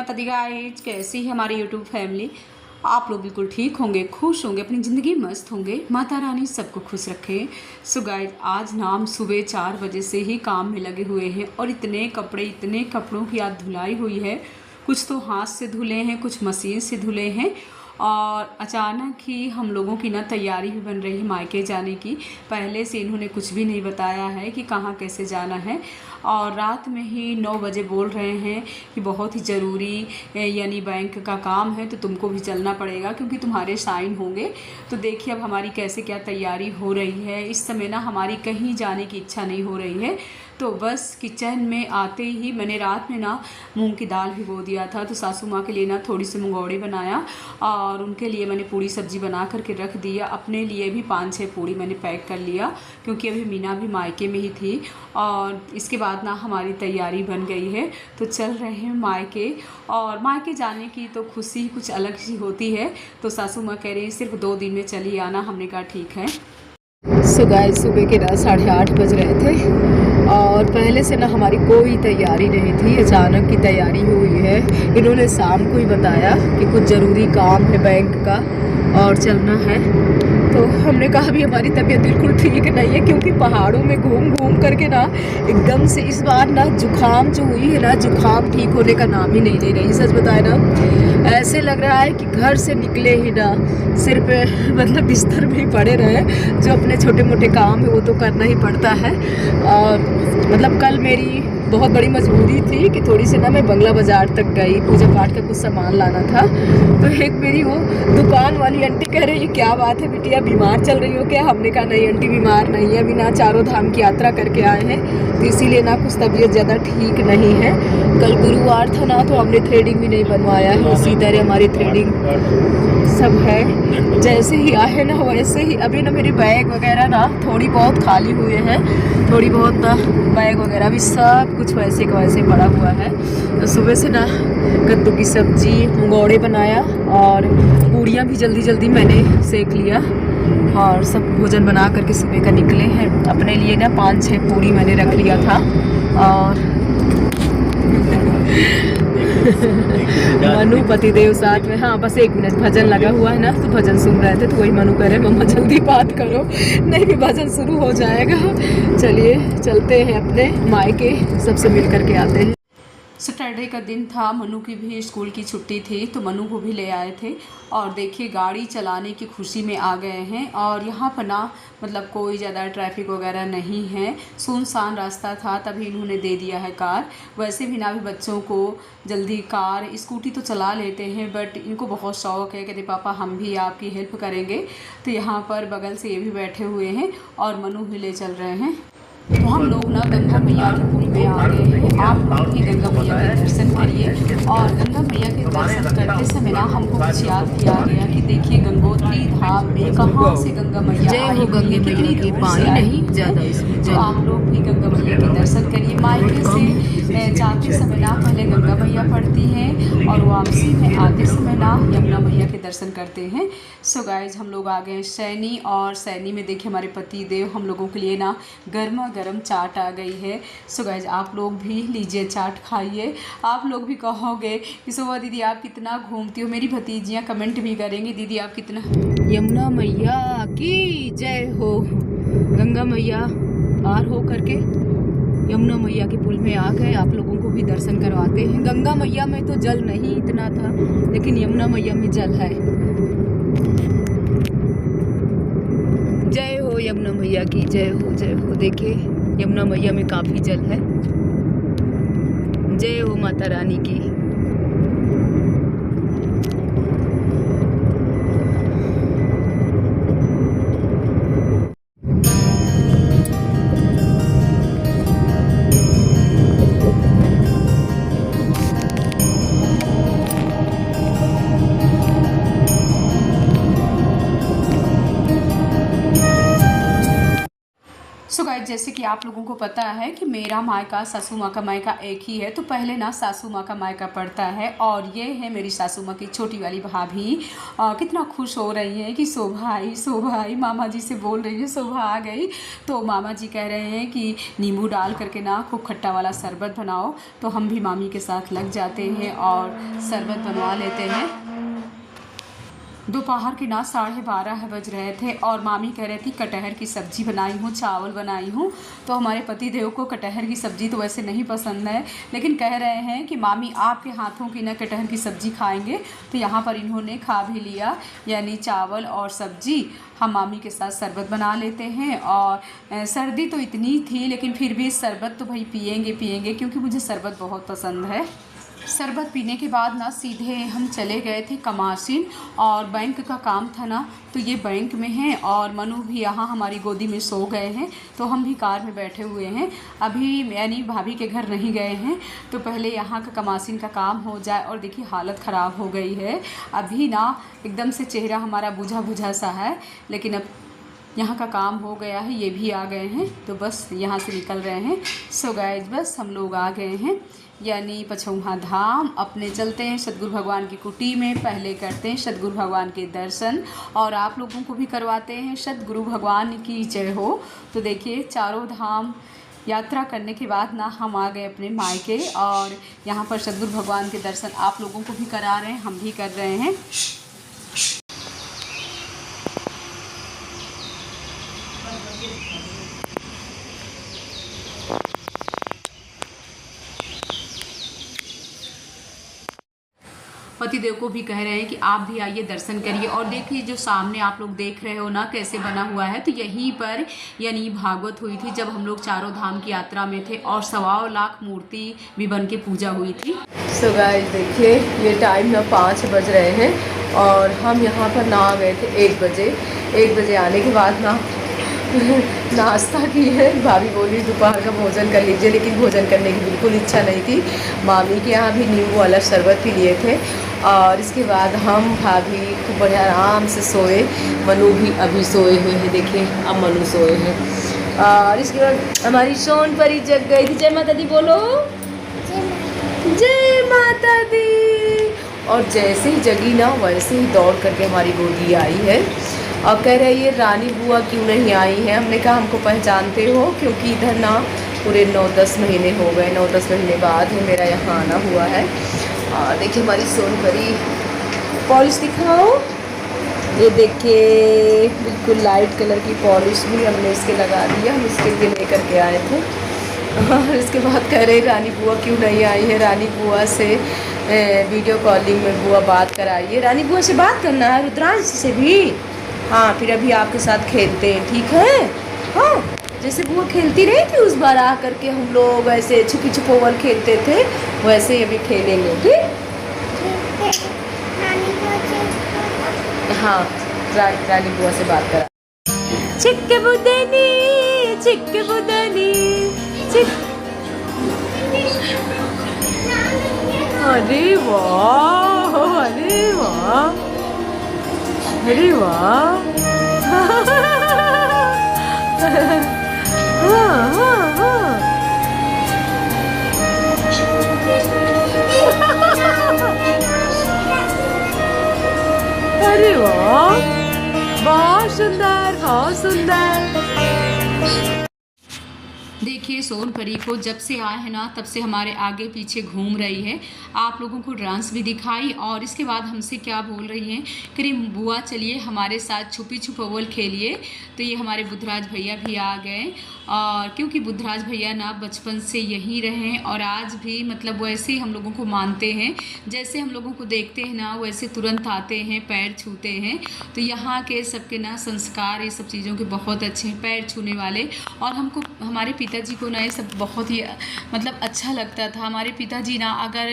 माता दी गाइस, कैसी है हमारी यूट्यूब फैमिली। आप लोग बिल्कुल ठीक होंगे, खुश होंगे, अपनी ज़िंदगी मस्त होंगे, माता रानी सबको खुश रखे। सो गाइस, आज ना हम सुबह 4 बजे से ही काम में लगे हुए हैं और इतने कपड़ों की आज धुलाई हुई है। कुछ तो हाथ से धुले हैं, कुछ मशीन से धुले हैं। और अचानक ही हम लोगों की ना तैयारी भी बन रही है मायके जाने की। पहले से इन्होंने कुछ भी नहीं बताया है कि कहाँ कैसे जाना है। और रात में ही 9 बजे बोल रहे हैं कि बहुत ही ज़रूरी यानी बैंक का काम है, तो तुमको भी चलना पड़ेगा क्योंकि तुम्हारे साइन होंगे। तो देखिए अब हमारी कैसे क्या तैयारी हो रही है। इस समय ना हमारी कहीं जाने की इच्छा नहीं हो रही है। तो बस किचन में आते ही मैंने रात में ना मूंग की दाल भिगो दिया था, तो सासू माँ के लिए ना थोड़ी सी मुंगौड़ी बनाया और उनके लिए मैंने पूड़ी सब्जी बना करके रख दिया। अपने लिए भी 5-6 पूड़ी मैंने पैक कर लिया क्योंकि अभी मीना भी मायके में ही थी। और इसके बाद ना हमारी तैयारी बन गई है, तो चल रहे हैं मायके। और मायके जाने की तो खुशी कुछ अलग सी होती है। तो सासू माँ कह रही सिर्फ 2 दिन में चली आना। हमने कहा ठीक है। सो गाइस, सुबह के 8:30 बज रहे थे और पहले से ना हमारी कोई तैयारी नहीं थी। अचानक की तैयारी हुई है। इन्होंने शाम को ही बताया कि कुछ ज़रूरी काम है बैंक का और चलना है। तो हमने कहा भी हमारी तबीयत बिल्कुल ठीक नहीं है क्योंकि पहाड़ों में घूम घूम करके ना एकदम से इस बार ना जुकाम जो हुई है ना, जुकाम ठीक होने का नाम ही नहीं ले रही। सच बताए ना, ऐसे लग रहा है कि घर से निकले ही ना सिर्फ मतलब बिस्तर में ही पड़े रहे। जो अपने छोटे मोटे काम है वो तो करना ही पड़ता है। और मतलब कल मेरी बहुत बड़ी मजबूरी थी कि थोड़ी सी ना मैं बंगला बाज़ार तक गई, पूजा पाठ का कुछ सामान लाना था। तो एक मेरी वो दुकान वाली आंटी कह रही है क्या बात है बिटिया, बीमार चल रही हो क्या? हमने कहा नहीं आंटी, बीमार नहीं है, अभी ना चारों धाम की यात्रा करके आए हैं तो इसीलिए ना कुछ तबीयत ज़्यादा ठीक नहीं है। कल गुरुवार था ना, तो हमने थ्रेडिंग भी नहीं बनवाया है। इसी तरह हमारी थ्रेडिंग सब है। जैसे ही आए ना वैसे ही अभी ना मेरी बैग वगैरह ना थोड़ी बहुत खाली हुए हैं, थोड़ी बहुत ना बैग वगैरह भी सब कुछ वैसे का वैसे पड़ा हुआ है। तो सुबह से ना कद्दू की सब्जी, मुंगौड़े बनाया और पूड़ियाँ भी जल्दी जल्दी मैंने सेक लिया और सब भोजन बना करके सुबह का निकले हैं। अपने लिए ना 5-6 पूड़ी मैंने रख लिया था। और मनु पतिदेव साथ में, हाँ बस 1 मिनट, भजन लगा हुआ है ना तो भजन सुन रहे थे। तो वही मनु कह रहे मम्मा जल्दी बात करो, नहीं भी भजन शुरू हो जाएगा। चलिए चलते हैं अपने मायके, सबसे मिल करके आते हैं। सैटरडे का दिन था, मनु की भी स्कूल की छुट्टी थी तो मनु को भी ले आए थे। और देखिए गाड़ी चलाने की खुशी में आ गए हैं। और यहाँ पर ना मतलब कोई ज़्यादा ट्रैफिक वगैरह नहीं है, सुनसान रास्ता था, तभी इन्होंने दे दिया है कार। वैसे भी ना भी बच्चों को जल्दी कार स्कूटी तो चला लेते हैं, बट इनको बहुत शौक़ है, कहते पापा हम भी आपकी हेल्प करेंगे। तो यहाँ पर बगल से ये भी बैठे हुए हैं और मनु भी ले चल रहे हैं। तो हम लोग ना गंगा मैया के पुल में आ गए हैं। आप लोग भी गंगा मैया के दर्शन करिए। और गंगा मैया के दर्शन करते समय ना हमको कुछ याद किया गया कि देखिए गंगोत्री धाम में कहाँ से गंगा मैया आई हुई है, कितनी दूर से आई है। तो आप लोग भी गंगा मैया के दर्शन करिए। मायके से जाते समय ना पहले गंगा मैया पड़ती हैं और वापसी में आते समय ना यमुना मैया के दर्शन करते हैं। सो गाइज, हम लोग आ गए सैनी। और सैनी में देखिए हमारे पति देव हम लोगों के लिए ना गर्मा गर्म चाट आ गई है। सो गाइज, आप लोग भी लीजिए चाट खाइए। आप लोग भी कहोगे कि शोभा दीदी आप कितना घूमती हो। मेरी भतीजियाँ कमेंट भी करेंगी दीदी आप कितना। यमुना मैया की जय हो। गंगा मैया पार हो करके यमुना मैया के पुल में आ गए। आप लोगों को भी दर्शन करवाते हैं। गंगा मैया में तो जल नहीं इतना था, लेकिन यमुना मैया में जल है। जय हो यमुना मैया की जय हो, जय हो। देखिए यमुना मैया में काफ़ी जल है। जय हो माता रानी की। सो गाइस जैसे कि आप लोगों को पता है कि मेरा मायका सासू माँ का मायका एक ही है, तो पहले ना सासू माँ का मायका पड़ता है। और ये है मेरी सासू माँ की छोटी वाली भाभी। कितना खुश हो रही है कि शोभा आई, मामा जी से बोल रही है शोभा आ गई। तो मामा जी कह रहे हैं कि नींबू डाल करके ना खूब खट्टा वाला शरबत बनाओ। तो हम भी मामी के साथ लग जाते हैं और शरबत बनवा लेते हैं। दोपहर के ना 12:30 बज रहे थे और मामी कह रही थी कटहर की सब्ज़ी बनाई हूँ, चावल बनाई हूँ। तो हमारे पति देव को कटहर की सब्ज़ी तो वैसे नहीं पसंद है, लेकिन कह रहे हैं कि मामी आपके हाथों की ना कटहर की सब्ज़ी खाएंगे। तो यहाँ पर इन्होंने खा भी लिया, यानी चावल और सब्ज़ी। हम मामी के साथ शरबत बना लेते हैं। और सर्दी तो इतनी थी, लेकिन फिर भी शरबत तो भाई पियेंगे क्योंकि मुझे शरबत बहुत पसंद है। शरबत पीने के बाद ना सीधे हम चले गए थे कमासिन, और बैंक का काम था ना, तो ये बैंक में है। और मनु भी यहाँ हमारी गोदी में सो गए हैं, तो हम भी कार में बैठे हुए हैं। अभी यानी भाभी के घर नहीं गए हैं, तो पहले यहाँ का कमासिन का काम हो जाए। और देखिए हालत ख़राब हो गई है अभी ना, एकदम से चेहरा हमारा बुझा सा है। लेकिन अब यहाँ का काम हो गया है, ये भी आ गए हैं, तो बस यहाँ से निकल रहे हैं। सो गाइस बस हम लोग आ गए हैं, यानी पछौहा धाम। अपने चलते हैं सतगुरु भगवान की कुटी में, पहले करते हैं सतगुरु भगवान के दर्शन और आप लोगों को भी करवाते हैं सतगुरु भगवान की जय हो। तो देखिए चारों धाम यात्रा करने के बाद ना हम आ गए अपने मायके, और यहाँ पर सतगुरु भगवान के दर्शन आप लोगों को भी करा रहे हैं, हम भी कर रहे हैं। पतिदेव को भी कह रहे हैं कि आप भी आइए दर्शन करिए। और देखिए जो सामने आप लोग देख रहे हो ना कैसे बना हुआ है, तो यहीं पर यानी भागवत हुई थी जब हम लोग चारों धाम की यात्रा में थे, और 1.25 लाख मूर्ति भी बन के पूजा हुई थी। सो गाइस देखिए ये टाइम ना 5 बज रहे हैं और हम यहाँ पर ना आ गए थे 1 बजे। 1 बजे आने के बाद ना नाश्ता की है। भाभी बोली दोपहर का भोजन कर लीजिए, लेकिन भोजन करने की बिल्कुल इच्छा नहीं थी। मामी के यहाँ भी नींबू वाला शरबत पी लिए थे, और इसके बाद हम भाभी खूब बढ़िया आराम से सोए। मनु भी अभी सोए हुए हैं, देखिए अब मनु सोए हैं। और इसके बाद हमारी सोन परी जग गई थी। जय माता दी बोलो, जय माता दी। और जैसे ही जगी ना वैसे ही दौड़ करके हमारी गोदी आई है और कह रही है रानी बुआ क्यों नहीं आई है। हमने कहा हमको पहचानते हो, क्योंकि इधर ना पूरे 9-10 महीने हो गए, 9-10 महीने बाद है मेरा यहाँ आना हुआ है। और देखिए हमारी सोनपरी पॉलिश दिखाओ, ये देखिए बिल्कुल लाइट कलर की पॉलिश भी हमने इसके लगा दिया, हम इसके लिए लेकर के आए थे। और इसके बाद कह रहे रानी बुआ क्यों नहीं आई है। रानी बुआ से वीडियो कॉलिंग में बुआ बात कराइए। रानी बुआ से बात करना है, रुद्रांश से भी। हाँ फिर अभी आपके साथ खेलते हैं, ठीक है। हाँ जैसे बुआ खेलती रही थी उस बार आ करके, हम लोग ऐसे छुपी छुपोवल खेलते थे, वैसे ही अभी खेलेंगे, ठीक। हाँ रानी बुआ से बात करा। चिक्के बुदनी चिक्के बुदनी चिक। अरे वाह, अरे वाह, अरे वाह। हाँ हाँ हाँ। अरे वाह, बहुत सुंदर, बहुत सुंदर। देखिए सोनपरी को जब से आए हैं ना तब से हमारे आगे पीछे घूम रही है। आप लोगों को डांस भी दिखाई, और इसके बाद हमसे क्या बोल रही हैं कि बुआ चलिए हमारे साथ छुपी छुपौल खेलिए। तो ये हमारे बुद्धराज भैया भी आ गए, और क्योंकि बुद्धराज भैया ना बचपन से यहीं रहे हैं और आज भी मतलब वैसे ही हम लोगों को मानते हैं, जैसे हम लोगों को देखते हैं ना वैसे तुरंत आते हैं, पैर छूते हैं। तो यहाँ के सबके ना संस्कार ये सब चीज़ों के बहुत अच्छे हैं, पैर छूने वाले। और हमको हमारे पिताजी को ना ये सब बहुत ही मतलब अच्छा लगता था। हमारे पिताजी ना अगर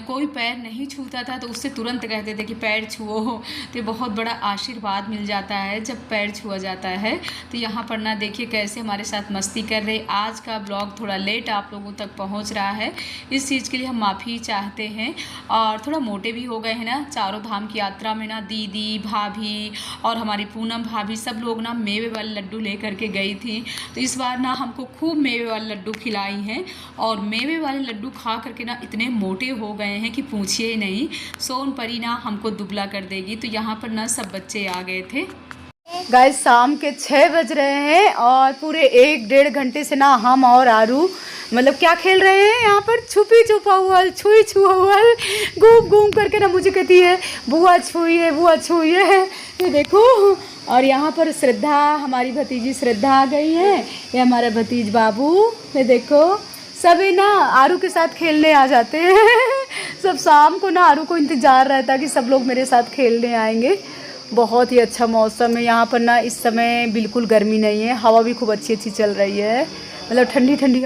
कोई पैर नहीं छूता था तो उससे तुरंत कहते थे कि पैर छुओ, तो बहुत बड़ा आशीर्वाद मिल जाता है जब पैर छुआ जाता है। तो यहाँ पर ना देखिए कैसे हमारे साथ मस्ती कर रहे। आज का ब्लॉग थोड़ा लेट आप लोगों तक पहुंच रहा है, इस चीज़ के लिए हम माफ़ी चाहते हैं। और थोड़ा मोटे भी हो गए हैं ना, चारों धाम की यात्रा में ना दीदी, भाभी और हमारी पूनम भाभी सब लोग ना मेवे वाले लड्डू लेकर के गई थी। तो इस बार ना हमको खूब मेवे वाले लड्डू खिलाई हैं और मेवे वाले लड्डू खा करके ना इतने मोटे हो गए हैं कि पूछिए ही नहीं। सोनपरी ना हमको दुबला कर देगी। तो यहाँ पर ना सब बच्चे आ गए थे। गाइस शाम के 6 बज रहे हैं और पूरे 1-1.5 घंटे से ना हम और आरू मतलब क्या खेल रहे हैं यहाँ पर, छुपी छुपाउल, छुई छुआउल, घूम घूम करके ना मुझे कहती है बुआ छुई है, बुआ छुई है। ये देखो, और यहाँ पर श्रद्धा, हमारी भतीजी श्रद्धा आ गई है, ये हमारा भतीज बाबू। ये देखो सभी ना आरू के साथ खेलने आ जाते हैं। सब शाम को ना आरू को इंतज़ार रहता है कि सब लोग मेरे साथ खेलने आएंगे। बहुत ही अच्छा मौसम है यहाँ पर ना, इस समय बिल्कुल गर्मी नहीं है, हवा भी खूब अच्छी अच्छी चल रही है, मतलब ठंडी ठंडी।